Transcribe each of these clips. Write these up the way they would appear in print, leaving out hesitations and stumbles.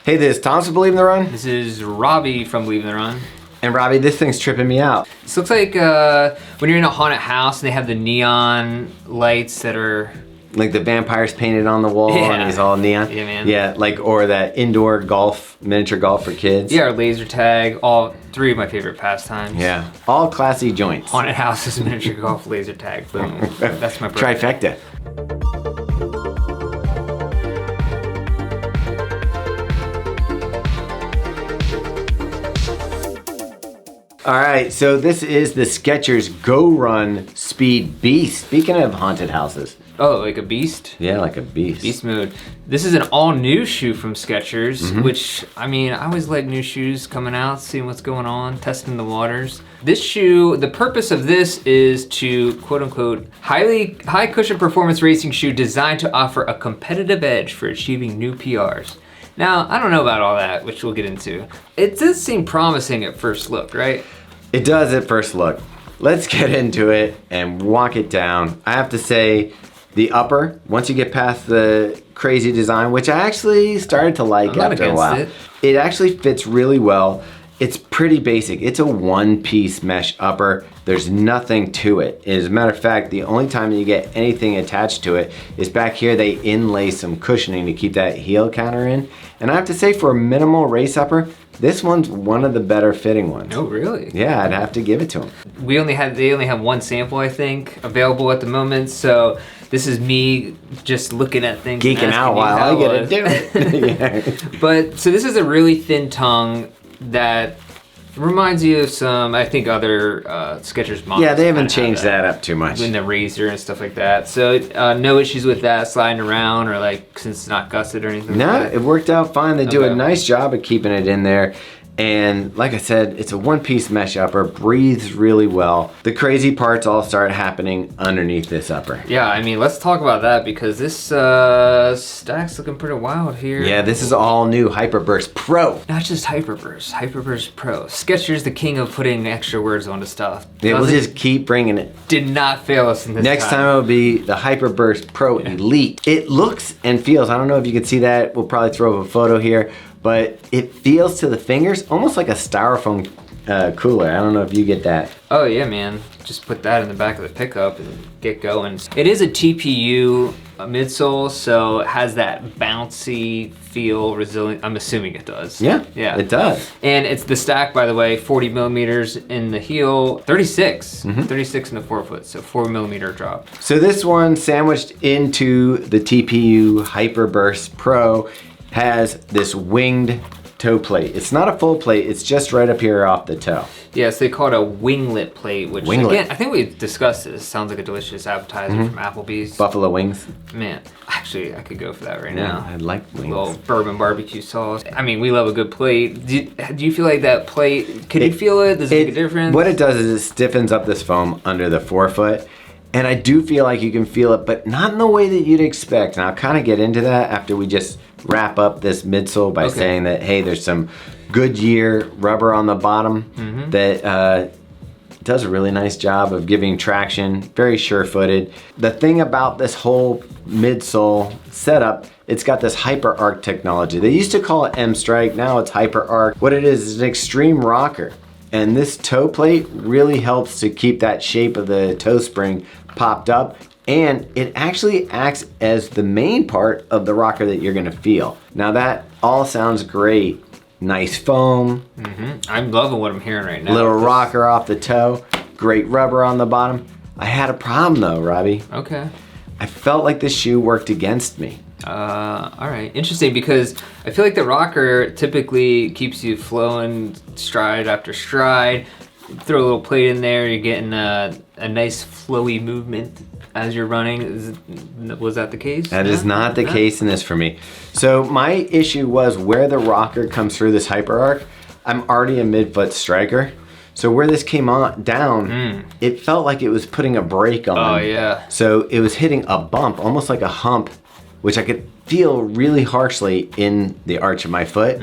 Hey, this is Thomas from Believe in the Run. This is Robbe from Believe in the Run. And Robbe, this thing's tripping me out. This looks like when you're in a haunted house and they have the neon lights that are... Like the vampires painted on the wall and he's all neon. Yeah, man. Yeah, like, or that indoor golf, miniature golf for kids. Yeah, or laser tag, all three of my favorite pastimes. Yeah, all classy joints. Haunted houses, miniature golf, laser tag, boom. That's my Trifecta. All right, so this is the Skechers Go Run Speed Beast. Speaking of haunted houses. Oh, like a beast? Yeah, like a beast. Beast mode. This is an all-new shoe from Skechers, which, I mean, I always like new shoes coming out, seeing what's going on, testing the waters. This shoe, the purpose of this is to, quote-unquote, high cushion performance racing shoe designed to offer a competitive edge for achieving new PRs. Now, I don't know about all that, which we'll get into. It does seem promising at first look, right? It does at first look. Let's get into it and walk it down. I have to say, the upper, once you get past the crazy design, which I actually started to like after a while, it actually fits really well. It's pretty basic. It's a one-piece mesh upper. There's nothing to it. As a matter of fact, the only time you get anything attached to it is back here. They inlay some cushioning to keep that heel counter in. And I have to say, for a minimal race upper, this one's one of the better fitting ones. Oh, really? Yeah, I'd have to give it to them. They only have one sample, I think, available at the moment. So this is me just looking at things, geeking out while I get to do it. Yeah. But so this is a really thin tongue that reminds you of some, I think, other Skechers models. Yeah, they haven't changed that up too much. In the razor and stuff like that. So no issues with that sliding around or like since it's not gusset or anything. No, like that. it worked out fine. They do a nice job of keeping it in there. And like I said, it's a one-piece mesh upper, breathes really well. The crazy parts all start happening underneath this upper. Yeah, I mean, let's talk about that because this stack's looking pretty wild here. Yeah, this is all new Hyperburst Pro. Not just Hyperburst, Hyperburst Pro. Skechers the king of putting extra words onto stuff. Yeah, we'll just keep bringing it. Did not fail us in this Next time it'll be the Hyperburst Pro Elite. It looks and feels, I don't know if you can see that, we'll probably throw up a photo here, but it feels to the fingers almost like a styrofoam cooler. I don't know if you get that. Oh yeah, man. Just put that in the back of the pickup and get going. It is a TPU midsole, so it has that bouncy feel, resilient. I'm assuming it does. Yeah, it does. And it's the stack, by the way, 40 millimeters in the heel, 36 in the forefoot, so 4 millimeter drop. So this one sandwiched into the TPU Hyperburst Pro has this winged toe plate. It's not a full plate, it's just right up here off the toe. Yes, they call it a winglet plate, which again, I think we discussed this. Sounds like a delicious appetizer from Applebee's. Buffalo wings. Man, actually, I could go for that right now. I'd like wings. A little bourbon barbecue sauce. I mean, we love a good plate. Do you feel like that plate, can you feel it? Does it make a difference? What it does is it stiffens up this foam under the forefoot. And I do feel like you can feel it, but not in the way that you'd expect. And I'll kind of get into that after we just wrap up this midsole by saying that, hey, there's some Goodyear rubber on the bottom that does a really nice job of giving traction, very sure-footed. The thing about this whole midsole setup, it's got this Hyper Arc technology. They used to call it M-Strike, now it's Hyper Arc. What it is an extreme rocker. And this toe plate really helps to keep that shape of the toe spring popped up, and it actually acts as the main part of the rocker that you're gonna feel. Now that all sounds great. Nice foam. I'm loving what I'm hearing right now. Little rocker off the toe. Great rubber on the bottom. I had a problem though, Robbe. Okay. I felt like this shoe worked against me. All right, interesting, because I feel like the rocker typically keeps you flowing stride after stride. Throw a little plate in there, you're getting a nice flowy movement as you're running. Was that the case? That is not the case in this for me. So my issue was where the rocker comes through this Hyper Arc, I'm already a midfoot striker. So where this came on down, it felt like it was putting a brake on. Oh yeah. So it was hitting a bump, almost like a hump, which I could feel really harshly in the arch of my foot.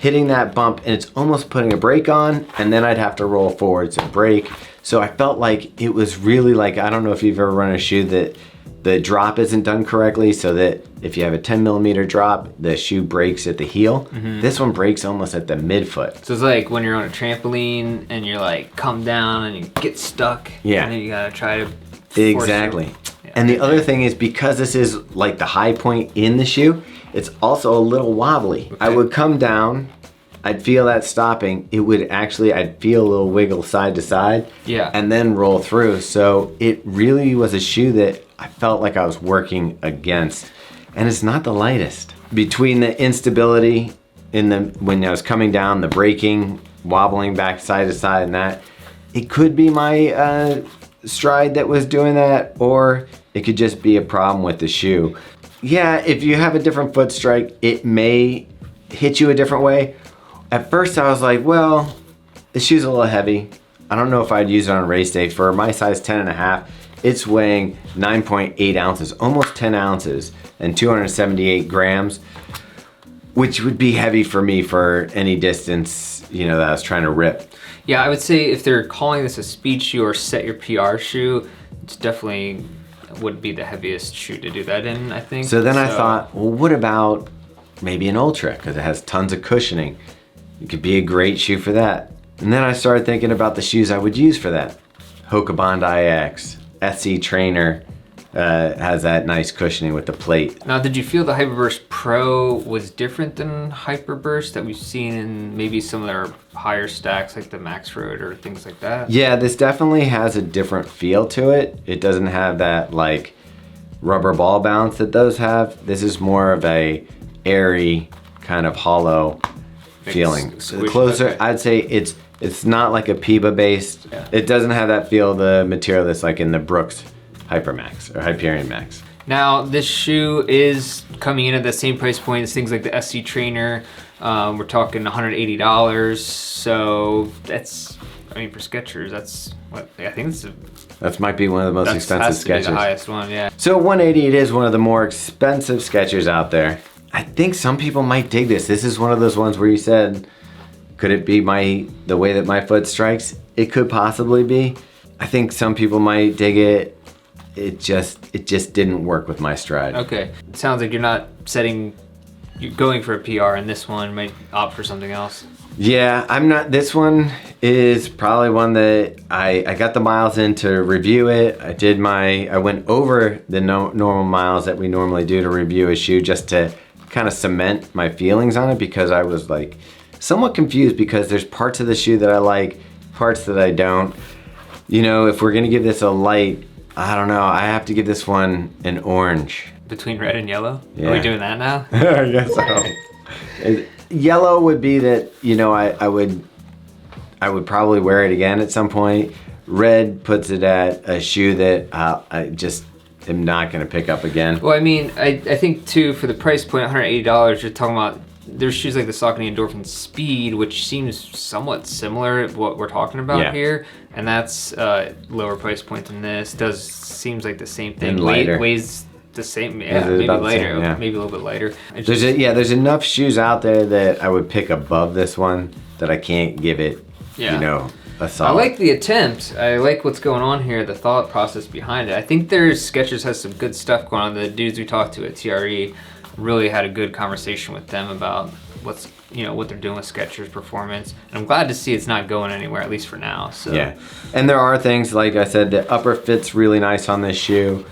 Hitting that bump, and it's almost putting a brake on, and then I'd have to roll forwards and brake. So I felt like it was really like, I don't know if you've ever run a shoe that the drop isn't done correctly, so that if you have a 10 millimeter drop, the shoe breaks at the heel. This one breaks almost at the midfoot. So it's like when you're on a trampoline and you're like come down and you get stuck. Yeah. And then you gotta try to Exactly. Yeah. And the other thing is, because this is like the high point in the shoe, it's also a little wobbly. Okay. I would come down, I'd feel that stopping. It would actually, I'd feel a little wiggle side to side. Yeah. And then roll through. So it really was a shoe that I felt like I was working against. And it's not the lightest. Between the instability when I was coming down, the braking, wobbling back side to side, and that, it could be my stride that was doing that, or it could just be a problem with the shoe. Yeah, if you have a different foot strike, it may hit you a different way. At first I was like, well, the shoe's a little heavy. I don't know if I'd use it on race day. For my size 10.5, it's weighing 9.8 ounces, almost 10 ounces, and 278 grams, which would be heavy for me for any distance, that I was trying to rip. Yeah, I would say if they're calling this a speed shoe or set your PR shoe, it's definitely would be the heaviest shoe to do that in, I think. So then I thought, well, what about maybe an Ultra? Because it has tons of cushioning. It could be a great shoe for that. And then I started thinking about the shoes I would use for that. Hoka Bondi X, SC Trainer has that nice cushioning with the plate. Now, did you feel the Hyperburst Pro was different than Hyperburst that we've seen in maybe some of their higher stacks like the Max Road or things like that? Yeah, this definitely has a different feel to it. It doesn't have that like rubber ball bounce that those have. This is more of a airy kind of hollow feeling. So closer, I'd say it's not like a Piba based. Yeah. It doesn't have that feel of the material that's like in the Brooks Hypermax or Hyperion Max. Now, this shoe is coming in at the same price point as things like the SC Trainer. We're talking $180. So that's, I mean, for Skechers, that's what I think that might be one of the most expensive Skechers. That's the highest one, yeah. So $180, it is one of the more expensive Skechers out there. I think some people might dig this. This is one of those ones where you said, could it be the way that my foot strikes? It could possibly be. I think some people might dig it. It just didn't work with my stride. Okay, it sounds like you're going for a PR, and this one might opt for something else. Yeah, I'm not. This one is probably one that I got the miles in to review it. I went over the normal miles that we normally do to review a shoe, just to kind of cement my feelings on it, because I was like somewhat confused, because there's parts of the shoe that I like, parts that I don't. If we're gonna give this a light, I don't know, I have to give this one an orange. Between red and yellow? Yeah. Are we doing that now? I guess so. Yellow would be that, I would probably wear it again at some point. Red puts it at a shoe that I just am not gonna pick up again. Well, I mean, I think too, for the price point, $180, you're talking about, there's shoes like the Saucony Endorphin Speed, which seems somewhat similar to what we're talking about here, and that's lower price point than this. Seems like the same thing. And lighter. Weighs the same, maybe lighter, maybe a little bit lighter. There's enough shoes out there that I would pick above this one that I can't give it, a solid. I like the attempt. I like what's going on here, the thought process behind it. I think Skechers has some good stuff going on. The dudes we talked to at TRE really had a good conversation with them about what they're doing with Skechers performance, and I'm glad to see it's not going anywhere, at least for now. So yeah, and there are things, like I said, the upper fit's really nice on this shoe.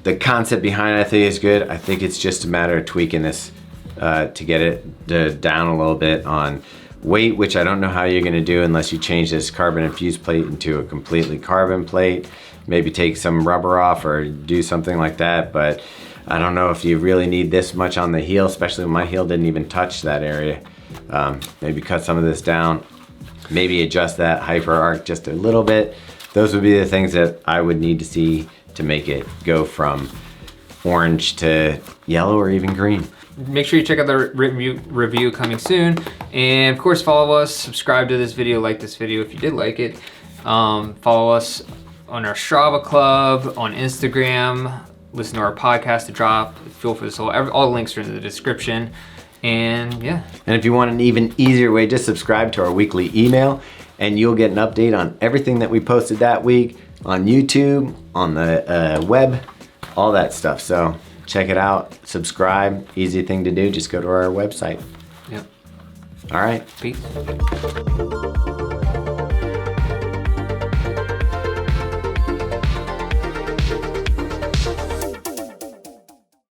The concept behind it, I think, is good. I think it's just a matter of tweaking this to get it down a little bit on weight, which I don't know how you're going to do unless you change this carbon-infused plate into a completely carbon plate. Maybe take some rubber off or do something like that, but I don't know if you really need this much on the heel, especially when my heel didn't even touch that area. Maybe cut some of this down. Maybe adjust that hyper arc just a little bit. Those would be the things that I would need to see to make it go from orange to yellow or even green. Make sure you check out the review coming soon. And of course, follow us, subscribe to this video, like this video if you did like it. Follow us on our Strava Club, on Instagram. Listen to our podcast to drop. Feel for this all the links are in the description. And yeah. And if you want an even easier way, just subscribe to our weekly email and you'll get an update on everything that we posted that week on YouTube, on the web, all that stuff. So check it out, subscribe, easy thing to do. Just go to our website. Yep. All right. Peace.